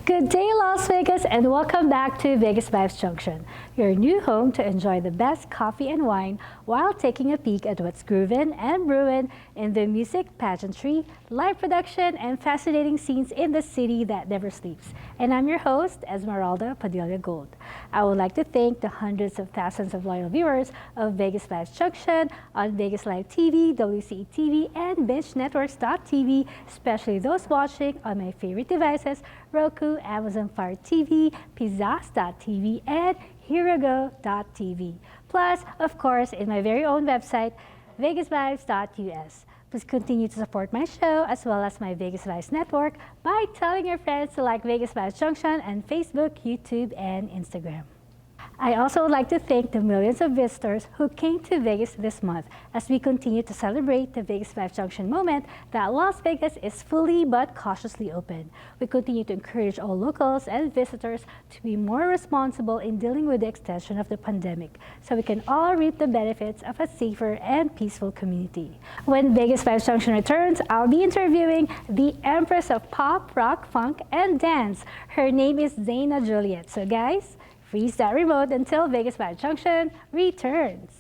Good day, Las Vegas, and welcome back to VegasVibes Junction, your new home to enjoy the best coffee and wine while taking a peek at what's groovin' and brewin' in the music, pageantry, live production, and fascinating scenes in the city that never sleeps. And I'm your host, Esmeralda Padilla-Gould. I would like to thank the hundreds of thousands of loyal viewers of VegasVibes Junction on Vegas Live TV, WCE TV, and BingeNetworks.tv, especially those watching on my favorite devices, Roku, Amazon Fire TV, Pizzazz.tv, and HeroGo.tv. Plus, of course, in my very own website, VegasVibes.us. Please continue to support my show as well as my Vegas Vibes network by telling your friends to like Vegas Vibes Junction on Facebook, YouTube, and Instagram. I also would like to thank the millions of visitors who came to Vegas this month as we continue to celebrate the Vegas Vibes Junction moment that Las Vegas is fully but cautiously open. We continue to encourage all locals and visitors to be more responsible in dealing with the extension of the pandemic so we can all reap the benefits of a safer and peaceful community. When Vegas Vibes Junction returns, I'll be interviewing the Empress of Pop, Rock, Funk, and Dance. Her name is Zaina Juliette. So guys, freeze that remote until Vegas Vibes Junction returns.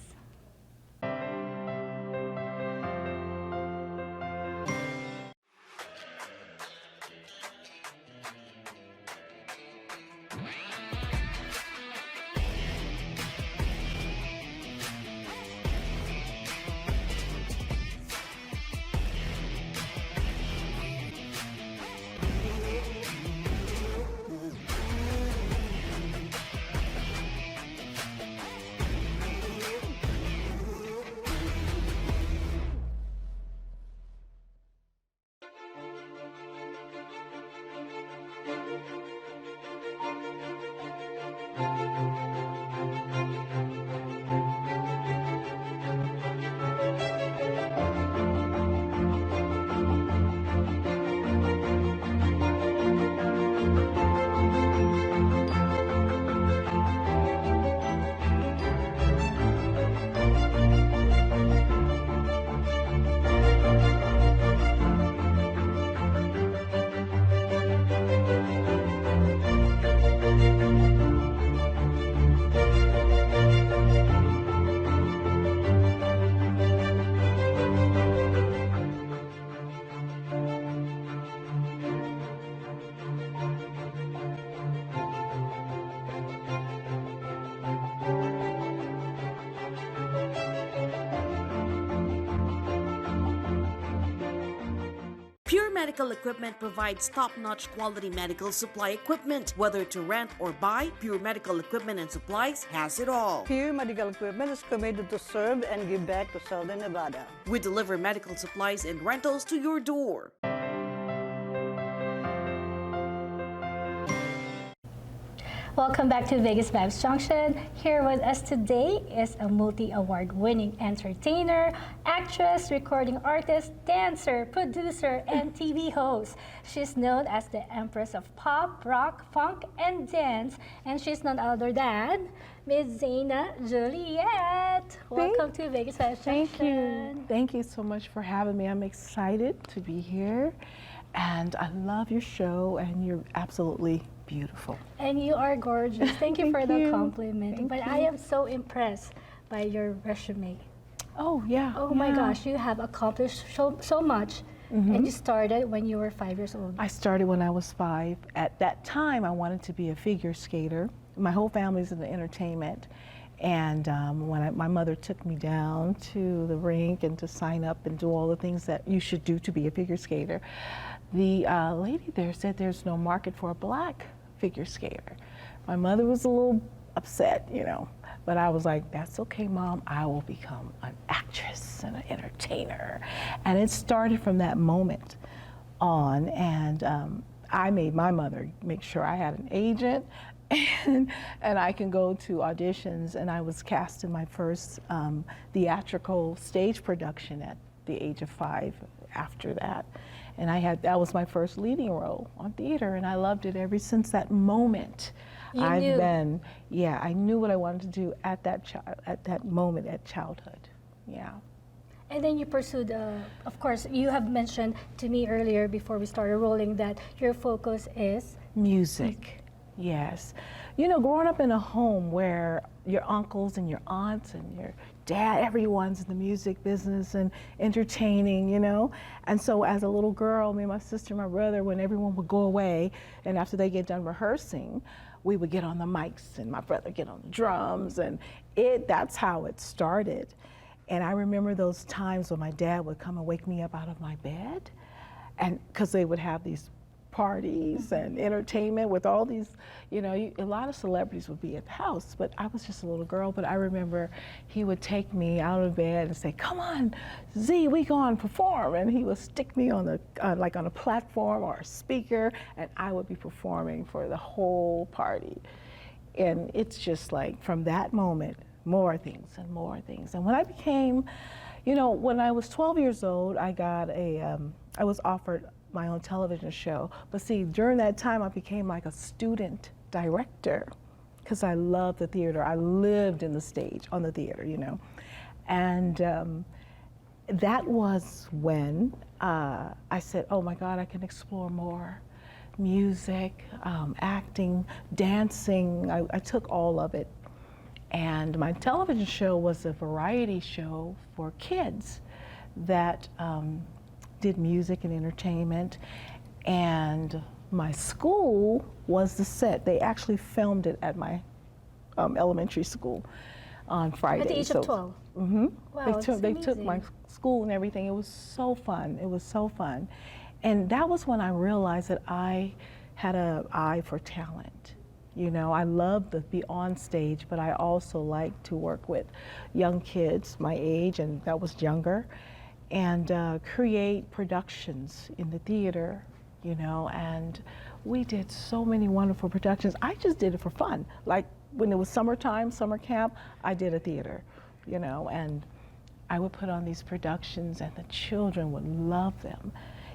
Pure Medical Equipment provides top-notch quality medical supply equipment. Whether to rent or buy, Pure Medical Equipment and Supplies has it all. Pure Medical Equipment is committed to serve and give back to Southern Nevada. We deliver medical supplies and rentals to your door. Welcome back to Vegas Vibes Junction. Here with us today is a multi-award winning entertainer, actress, recording artist, dancer, producer, and TV host. She's known as the Empress of Pop, Rock, Funk, and Dance, and she's none other than Ms. Zaina Juliette. Welcome to Vegas Vibes Junction. Thank you. Thank you so much for having me. I'm excited to be here, and I love your show, and you're absolutely beautiful. And you are gorgeous. Thank you for the compliment. Thank but you. I am so impressed by your resume. Oh, yeah. Oh my gosh, you have accomplished so much. And you started when you were 5 years old. I started when I was 5. At that time, I wanted to be a figure skater. My whole family's in the entertainment. And when my mother took me down to the rink and to sign up and do all the things that you should do to be a figure skater, the lady there said there's no market for a black figure skater. My mother was a little upset, you know, but I was like, that's okay, Mom, I will become an actress and an entertainer. And it started from that moment on, and I made my mother make sure I had an agent and I can go to auditions, and I was cast in my first theatrical stage production at the age of 5 after that. And that was my first leading role on theater, and I loved it ever since that moment. I knew what I wanted to do at that moment at childhood. Yeah. And then you pursued, of course, you have mentioned to me earlier before we started rolling that your focus is music. Yes. You know, growing up in a home where your uncles and your aunts and your dad, everyone's in the music business and entertaining, you know. And so as a little girl, me and my sister, my brother, when everyone would go away and after they get done rehearsing, we would get on the mics and my brother get on the drums, and that's how it started. And I remember those times when my dad would come and wake me up out of my bed, and because they would have these parties and entertainment with all these, you know, a lot of celebrities would be at the house, but I was just a little girl. But I remember he would take me out of bed and say, "Come on, Z, we go and perform." And he would stick me on the, like on a platform or a speaker, and I would be performing for the whole party. And it's just like, from that moment, more things and more things. And when I became, you know, when I was 12 years old, I got I was offered my own television show. But see, during that time, I became like a student director because I loved the theater. I lived in the stage, on the theater, you know. And that was when I said, oh my God, I can explore more. Music, acting, dancing, I took all of it. And my television show was a variety show for kids that did music and entertainment. And my school was the set. They actually filmed it at my elementary school on Friday. At the age of 12? Mm-hmm. Wow, they took my school and everything. It was so fun. It was so fun. And that was when I realized that I had an eye for talent. You know, I love to be on stage, but I also like to work with young kids my age, and that was younger, and create productions in the theater, you know, and we did so many wonderful productions. I just did it for fun. Like when it was summertime, summer camp, I did a theater, you know, and I would put on these productions and the children would love them.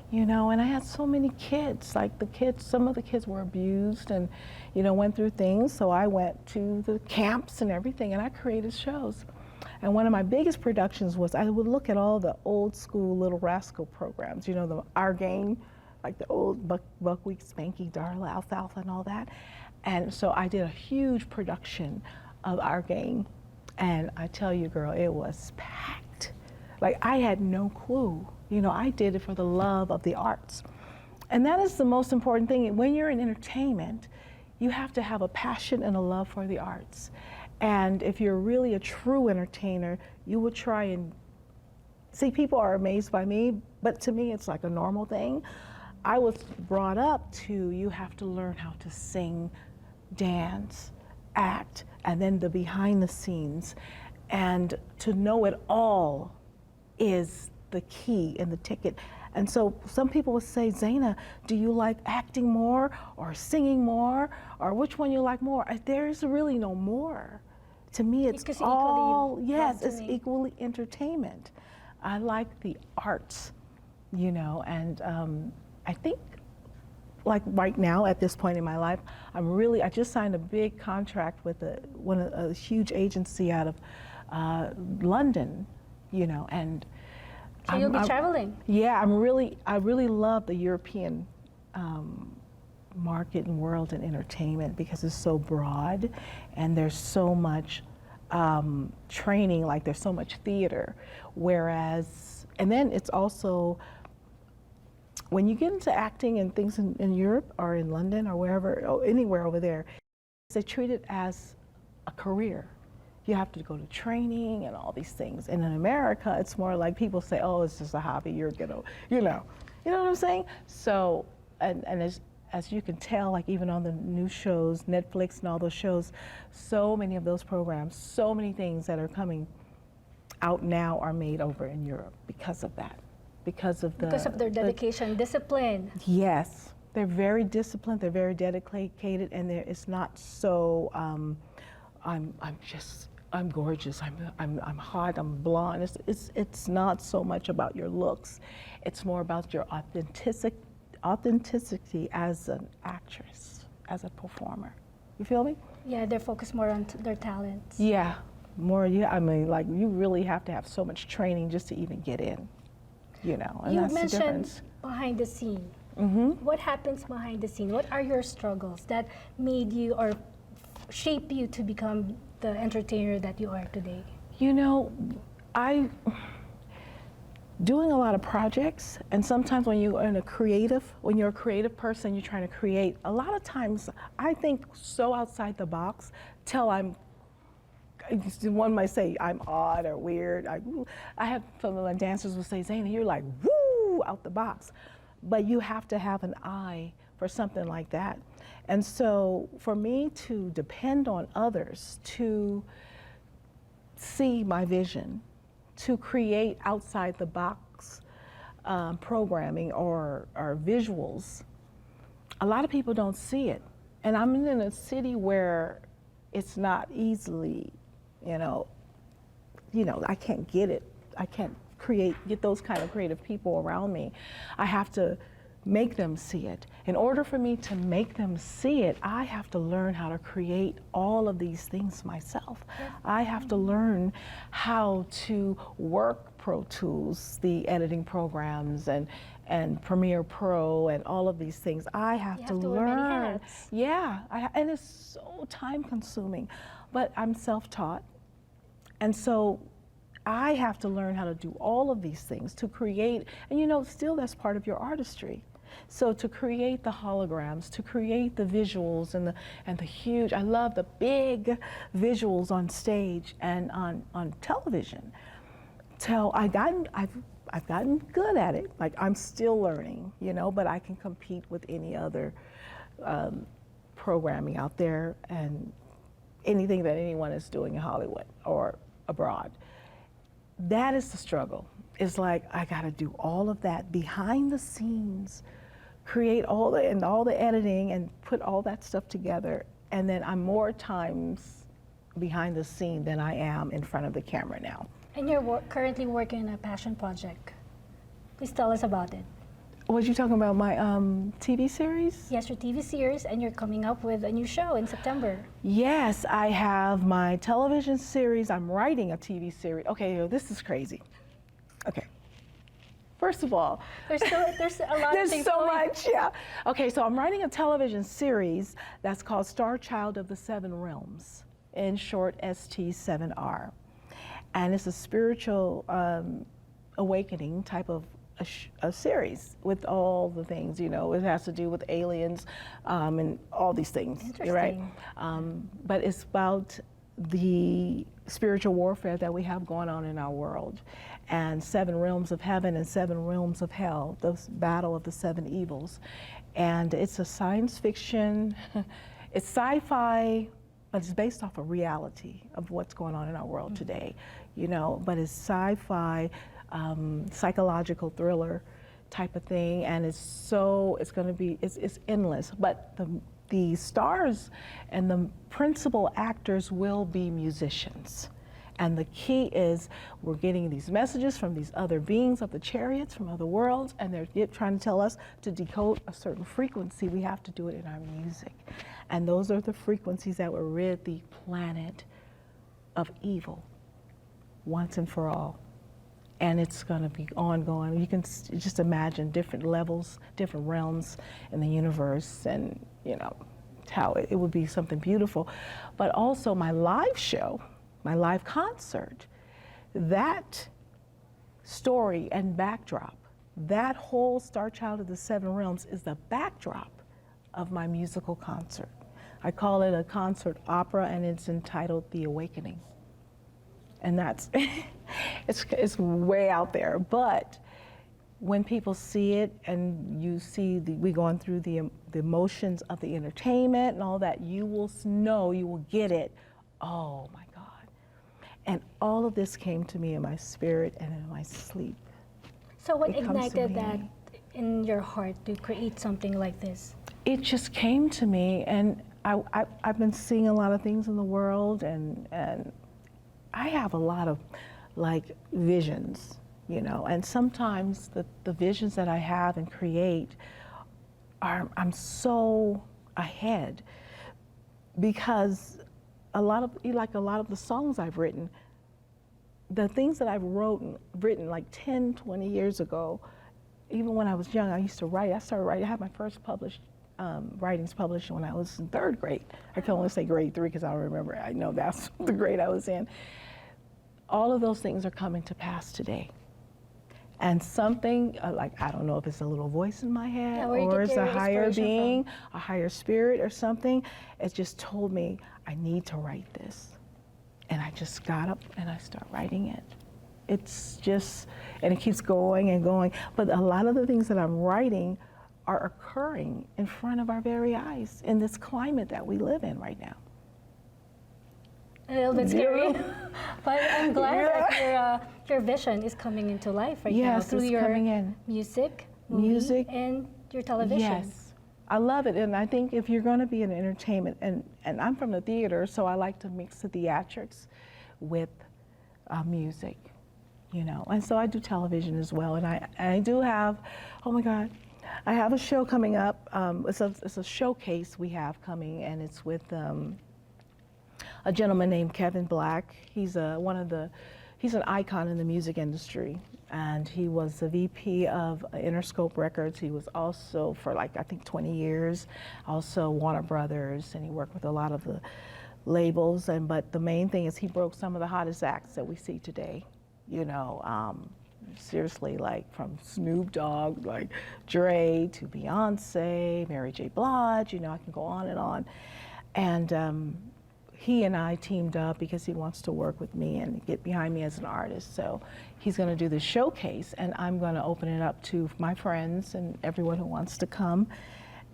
You know, and I had so many kids, like some of the kids were abused and, you know, went through things. So I went to the camps and everything, and I created shows. And one of my biggest productions was I would look at all the old school Little Rascal programs, you know, Our Game, like the old Buckwheat, Spanky, Darla, Alfalfa, and all that. And so I did a huge production of Our Game. And I tell you, girl, it was packed. Like, I had no clue. You know, I did it for the love of the arts. And that is the most important thing. When you're in entertainment, you have to have a passion and a love for the arts. And if you're really a true entertainer, you will try and, see, people are amazed by me, but to me it's like a normal thing. I was brought up to, you have to learn how to sing, dance, act, and then the behind the scenes. And to know it all is the key and the ticket. And so some people would say, Zayna, do you like acting more or singing more, or which one you like more? There's really no more. To me, it's because all, yes, it's equally entertainment. I like the arts, you know, and I think, like right now at this point in my life, I just signed a big contract with a huge agency out of London, you know, and so you'll be traveling. Yeah, I really love the European market and world and entertainment because it's so broad and there's so much training, like there's so much theater. Whereas, and then it's also, when you get into acting and things in Europe or in London or wherever, or anywhere over there, they treat it as a career. You have to go to training and all these things. And in America, it's more like people say, oh, it's just a hobby, you're gonna, you know what I'm saying? So, and as you can tell, like even on the new shows, Netflix and all those shows, so many of those programs, so many things that are coming out now are made over in Europe because of that, because of their dedication, discipline. Yes, they're very disciplined, they're very dedicated, and it's not so, I'm gorgeous, I'm hot, I'm blonde. It's not so much about your looks. It's more about your authenticity as an actress, as a performer. You feel me? Yeah, they're focused more on their talents. Yeah, I mean, like, you really have to have so much training just to even get in, you know, and You that's the mentioned difference. behind the scene. Mm-hmm. What happens behind the scene? What are your struggles that made you or shape you to become the entertainer that you are today? You know, doing a lot of projects, and sometimes when you're a creative person, you're trying to create, a lot of times I think so outside the box till one might say I'm odd or weird. I have some of my dancers will say, Zayna, you're like, woo, out the box. But you have to have an eye for something like that. And so for me to depend on others to see my vision, to create outside the box programming or visuals, a lot of people don't see it. And I'm in a city where it's not easily, you know, I can't get it. I can't get those kind of creative people around me. I have to make them see it. In order for me to make them see it, I have to learn how to create all of these things myself. I have to learn how to work Pro Tools, the editing programs, and Premiere Pro, and all of these things. I have to wear many learn. hats. Yeah, and it's so time consuming. But I'm self-taught, and so I have to learn how to do all of these things to create, and you know, still that's part of your artistry. So to create the holograms, to create the visuals and the huge, I love the big visuals on stage and on television. I've gotten good at it. Like, I'm still learning, you know, but I can compete with any other programming out there and anything that anyone is doing in Hollywood or abroad. That is the struggle. It's like, I gotta do all of that behind the scenes, create all the editing and put all that stuff together. And then I'm more times behind the scene than I am in front of the camera now. And you're currently working on a passion project. Please tell us about it. Was you talking about my TV series? Yes, your TV series, and you're coming up with a new show in September. Yes, I have my television series. I'm writing a TV series. Okay, this is crazy. Okay. First of all, there's a lot of things so going. much, yeah. Okay, so I'm writing a television series that's called Star Child of the Seven Realms, in short, ST7R. And it's a spiritual awakening type of a series with all the things, you know, it has to do with aliens and all these things, right? But it's about the spiritual warfare that we have going on in our world, and 7 realms of heaven and 7 realms of hell, the battle of the 7 evils. And it's a science fiction, it's sci-fi, but it's based off of reality of what's going on in our world today, you know, but it's sci-fi, psychological thriller type of thing, and it's going to be, it's endless, but the stars and the principal actors will be musicians. And the key is we're getting these messages from these other beings of the chariots from other worlds, and they're trying to tell us to decode a certain frequency. We have to do it in our music. And those are the frequencies that will rid the planet of evil once and for all. And it's going to be ongoing. You can just imagine different levels, different realms in the universe, and you know, how it would be something beautiful. But also my live show, my live concert, that story and backdrop, that whole Star Child of the 7 Realms is the backdrop of my musical concert. I call it a concert opera, and it's entitled The Awakening. And that's, it's way out there, but when people see it and you see we going through the emotions of the entertainment and all that, you will know, you will get it. Oh my God. And all of this came to me in my spirit and in my sleep. So what ignited that in your heart to create something like this? It just came to me, and I've been seeing a lot of things in the world, and I have a lot of like visions, you know, and sometimes the visions that I have and create I'm so ahead, because a lot of the songs I've written, the things that I've written like 10, 20 years ago, even when I was young, I used to write. I started writing. I had my first writings published when I was in 3rd grade. I can only say grade 3 because I don't remember. I know that's the grade I was in. All of those things are coming to pass today. And something, like, I don't know if it's a little voice in my head or it's a higher being, a higher spirit or something, it just told me, I need to write this. And I just got up and I start writing it. It's just, and it keeps going and going. But a lot of the things that I'm writing are occurring in front of our very eyes in this climate that we live in right now. A little bit scary, but I'm glad that your vision is coming into life right now through your music, movie, and your television. Yes, I love it, and I think if you're going to be in entertainment, and I'm from the theater, so I like to mix the theatrics with music, you know, and so I do television as well, and I do have, oh my God, I have a show coming up. It's a showcase we have coming, and it's with a gentleman named Kevin Black. He's he's an icon in the music industry, and he was the VP of Interscope Records. He was also for like I think 20 years, also Warner Brothers, and he worked with a lot of the labels. But the main thing is he broke some of the hottest acts that we see today. You know, seriously, like from Snoop Dogg, like Dre, to Beyonce, Mary J. Blige. You know, I can go on, and he and I teamed up because he wants to work with me and get behind me as an artist. So he's going to do this showcase, and I'm going to open it up to my friends and everyone who wants to come.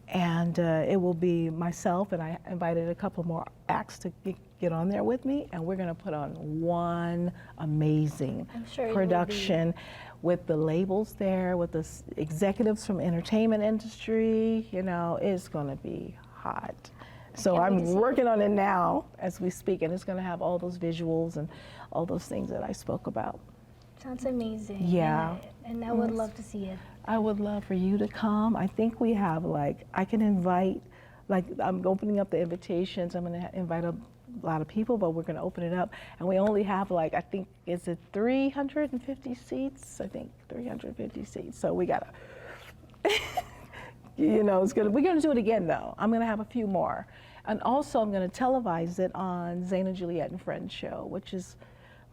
And it will be myself, and I invited a couple more acts to get on there with me, and we're going to put on one amazing production with the labels there, with the executives from entertainment industry. You know, it's going to be hot. So I'm working on it now as we speak, and it's going to have all those visuals and all those things that I spoke about. Sounds amazing. Yeah. And I would love to see it. I would love for you to come. I think we have I can invite, I'm opening up the invitations. I'm going to invite a lot of people, but we're going to open it up. And we only have I think, is it 350 seats? I think 350 seats. So we got to, you know, we're going to do it again though. I'm going to have a few more. And also I'm going to televise it on Zaina Juliette and Friends show, which is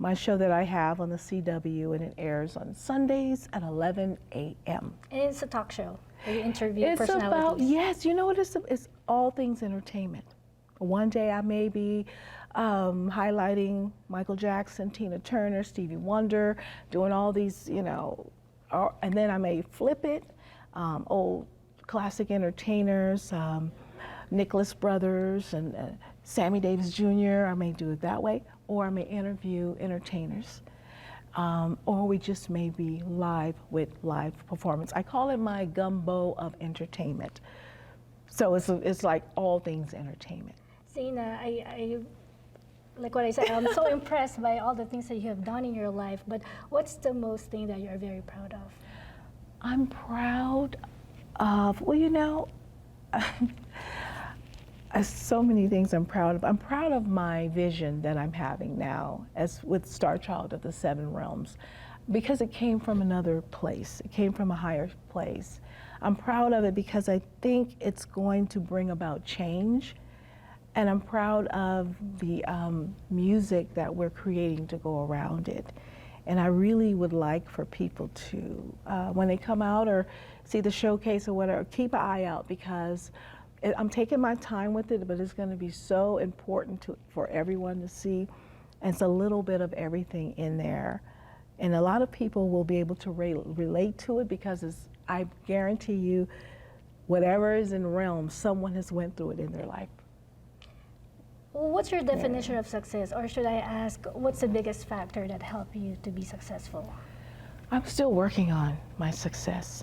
my show that I have on the CW, and it airs on Sundays at 11 a.m. And it's a talk show where you interview personalities. It's about, yes, you know what it's all things entertainment. One day I may be highlighting Michael Jackson, Tina Turner, Stevie Wonder, doing all these, you know, and then I may flip it, old classic entertainers, Nicholas Brothers and Sammy Davis Jr. I may do it that way, or I may interview entertainers, or we just may be live with live performance. I call it my gumbo of entertainment. So it's like all things entertainment. Zayna, I like what I said, I'm so impressed by all the things that you have done in your life, but what's the most thing that you're very proud of? I'm proud of, well, you know, so many things I'm proud of. I'm proud of my vision that I'm having now as with Star Child of the Seven Realms, because it came from another place. It came from a higher place. I'm proud of it because I think it's going to bring about change, and I'm proud of the music that we're creating to go around it. And I really would like for people to, when they come out or see the showcase or whatever, keep an eye out, because I'm taking my time with it, but it's going to be so important for everyone to see. And it's a little bit of everything in there. And a lot of people will be able to relate to it, because I guarantee you, whatever is in realm, someone has went through it in their life. Well, what's your definition of success? Or should I ask, what's the biggest factor that helped you to be successful? I'm still working on my success.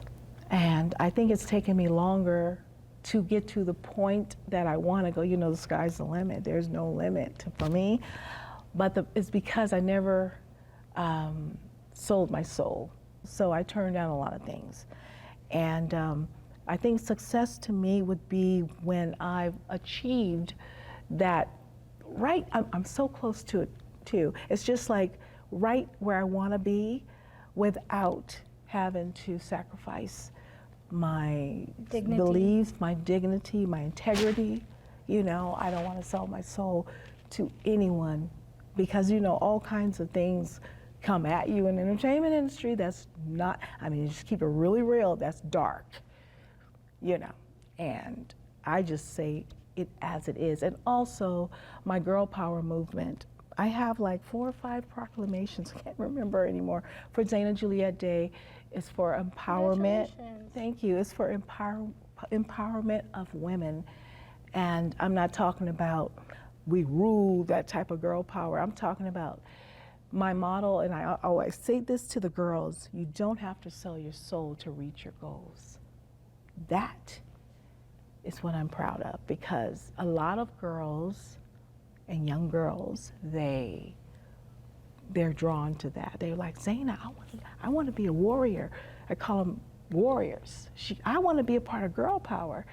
And I think it's taken me longer to get to the point that I want to go. You know, the sky's the limit. There's no limit for me. But it's because I never sold my soul. So I turned down a lot of things. And I think success to me would be when I've achieved that I'm so close to it too. It's just like right where I want to be without having to sacrifice my beliefs, my dignity, my integrity. You know, I don't want to sell my soul to anyone because, you know, all kinds of things come at you in the entertainment industry that's not, I mean, just keep it really real, that's dark, you know. And I just say it as it is. And also my girl power movement. I have like 4 or 5 proclamations, I can't remember anymore, for Zaina Juliette Day. It's for empowerment. Thank you. It's for empowerment of women. And I'm not talking about we rule, that type of girl power. I'm talking about my model, and I always say this to the girls, you don't have to sell your soul to reach your goals. That is what I'm proud of, because a lot of girls and young girls, they're drawn to that. They're like, Zayna, I want to be a warrior. I call them warriors. I want to be a part of girl power.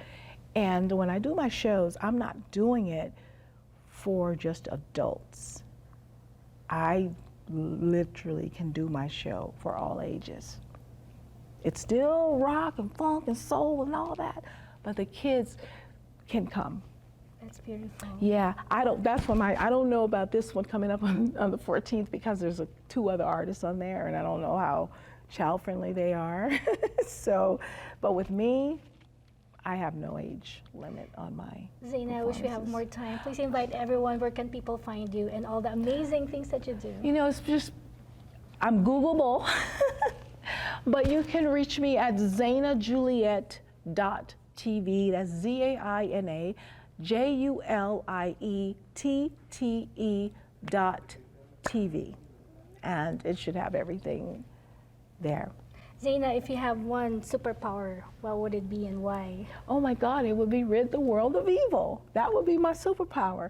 And when I do my shows, I'm not doing it for just adults. I literally can do my show for all ages. It's still rock and funk and soul and all that, but the kids can come. That's beautiful. Yeah, that's when I don't know about this one coming up on the 14th because there's 2 other artists on there, and I don't know how child friendly they are. So, but with me, I have no age limit on my Zayna, I wish we have more time. Please invite everyone. Where can people find you and all the amazing things that you do? You know, it's just, I'm Googleable, but you can reach me at zainajuliette.tv. That's ZainaJuliette.tv. And it should have everything there. Zayna, if you have one superpower, what would it be and why? Oh my God, it would be rid the world of evil. That would be my superpower.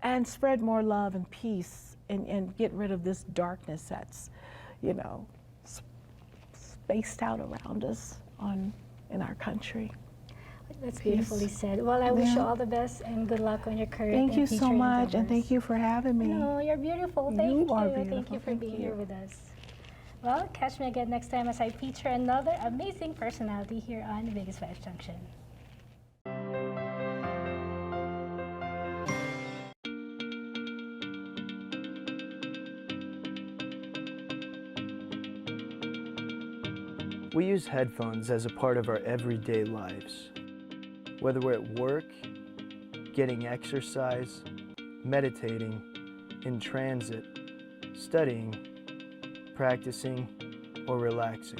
And spread more love and peace and get rid of this darkness that's, you know, spaced out around us in our country. That's beautifully said. Well, I wish you all the best and good luck on your career. Thank you so much, and thank you for having me. No, you're beautiful. Thank you. Are beautiful. Thank you for being here with us. Well, catch me again next time as I feature another amazing personality here on VegasVibes Junction. We use headphones as a part of our everyday lives. Whether we're at work, getting exercise, meditating, in transit, studying, practicing, or relaxing.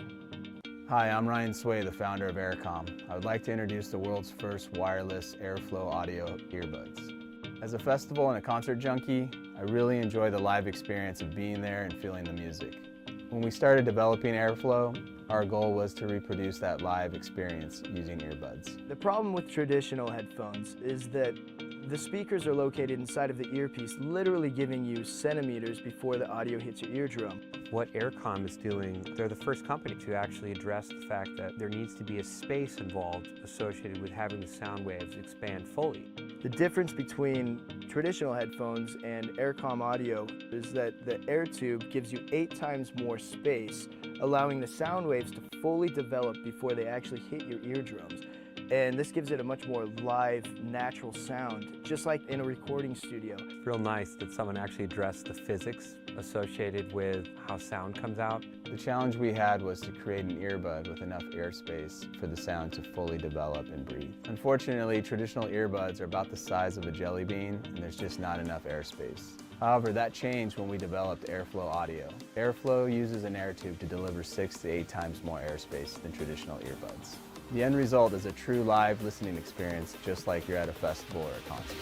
Hi, I'm Ryan Sway, the founder of Aircom. I would like to introduce the world's first wireless airflow audio earbuds. As a festival and a concert junkie, I really enjoy the live experience of being there and feeling the music. When we started developing Airflow, our goal was to reproduce that live experience using earbuds. The problem with traditional headphones is that the speakers are located inside of the earpiece, literally giving you centimeters before the audio hits your eardrum. What Aircom is doing, they're the first company to actually address the fact that there needs to be a space involved associated with having the sound waves expand fully. The difference between traditional headphones and Aircom audio is that the air tube gives you 8 times more space, allowing the sound waves to fully develop before they actually hit your eardrums. And this gives it a much more live, natural sound, just like in a recording studio. It's real nice that someone actually addressed the physics associated with how sound comes out. The challenge we had was to create an earbud with enough airspace for the sound to fully develop and breathe. Unfortunately, traditional earbuds are about the size of a jelly bean, and there's just not enough airspace. However, that changed when we developed Airflow Audio. Airflow uses an air tube to deliver 6 to 8 times more airspace than traditional earbuds. The end result is a true live listening experience, just like you're at a festival or a concert.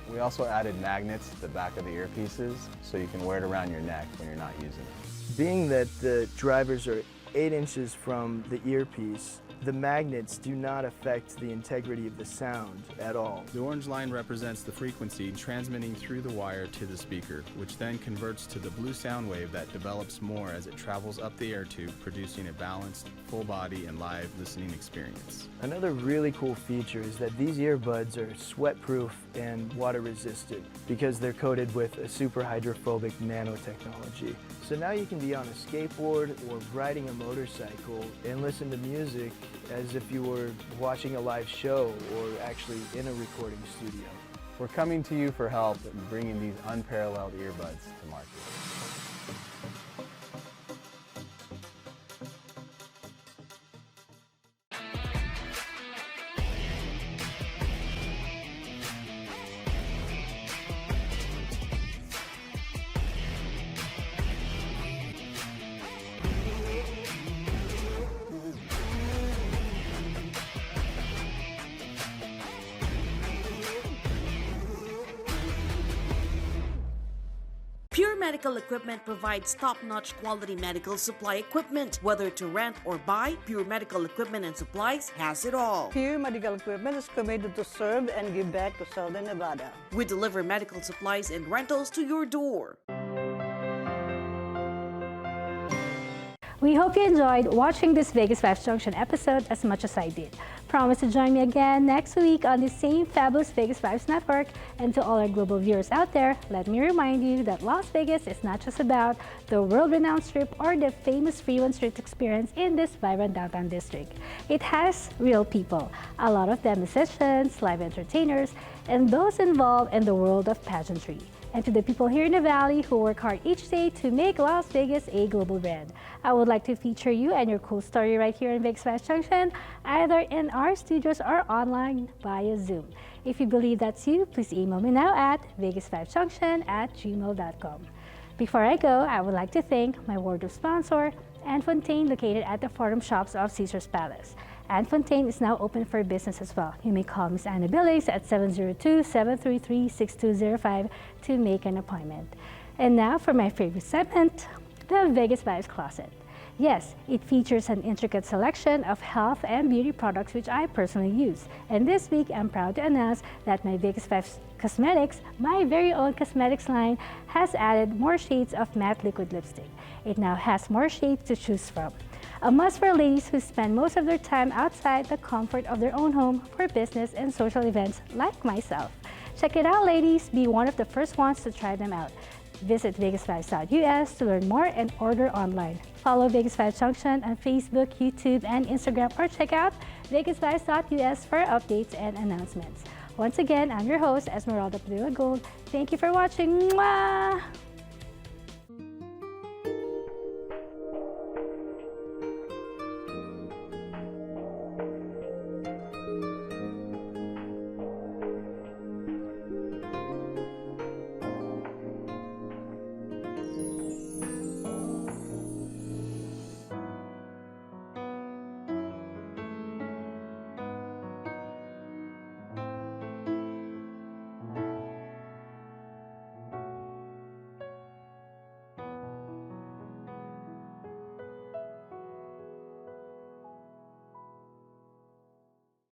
We also added magnets to the back of the earpieces so you can wear it around your neck when you're not using it. Being that the drivers are 8 inches from the earpiece, The magnets do not affect the integrity of the sound at all. The orange line represents the frequency transmitting through the wire to the speaker, which then converts to the blue sound wave that develops more as it travels up the air tube, producing a balanced, full body and live listening experience. Another really cool feature is that these earbuds are sweat-proof and water-resistant because they're coated with a super hydrophobic nanotechnology. So now you can be on a skateboard or riding a motorcycle and listen to music as if you were watching a live show or actually in a recording studio. We're coming to you for help in bringing these unparalleled earbuds to market. Pure Medical Equipment provides top-notch quality medical supply equipment. Whether to rent or buy, Pure Medical Equipment and Supplies has it all. Pure Medical Equipment is committed to serve and give back to Southern Nevada. We deliver medical supplies and rentals to your door. We hope you enjoyed watching this VegasVibes Junction episode as much as I did. Promise to join me again next week on the same fabulous VegasVibes network. And to all our global viewers out there, let me remind you that Las Vegas is not just about the world-renowned strip or the famous free one street experience in this vibrant downtown district. It has real people, a lot of them musicians, live entertainers, and those involved in the world of pageantry. And to the people here in the Valley who work hard each day to make Las Vegas a global brand, I would like to feature you and your cool story right here in VegasVibes Junction, either in our studios or online via Zoom. If you believe that's you, please email me now at vegasvibesjunction@gmail.com. Before I go, I would like to thank my wardrobe sponsor, Anne Fontaine, located at the Forum Shops of Caesars Palace. Anne Fontaine is now open for business as well. You may call Miss Anna Billings at 702-733-6205 to make an appointment. And now for my favorite segment, the VegasVibes Closet. Yes, it features an intricate selection of health and beauty products which I personally use. And this week, I'm proud to announce that my VegasVibes Cosmetics, my very own cosmetics line, has added more shades of matte liquid lipstick. It now has more shades to choose from. A must for ladies who spend most of their time outside the comfort of their own home for business and social events like myself. Check it out, ladies. Be one of the first ones to try them out. Visit VegasVibes.us to learn more and order online. Follow VegasVibes Junction on Facebook, YouTube, and Instagram, or check out VegasVibes.us for updates and announcements. Once again, I'm your host, Esmeralda Padilla-Gould. Thank you for watching. Mwah!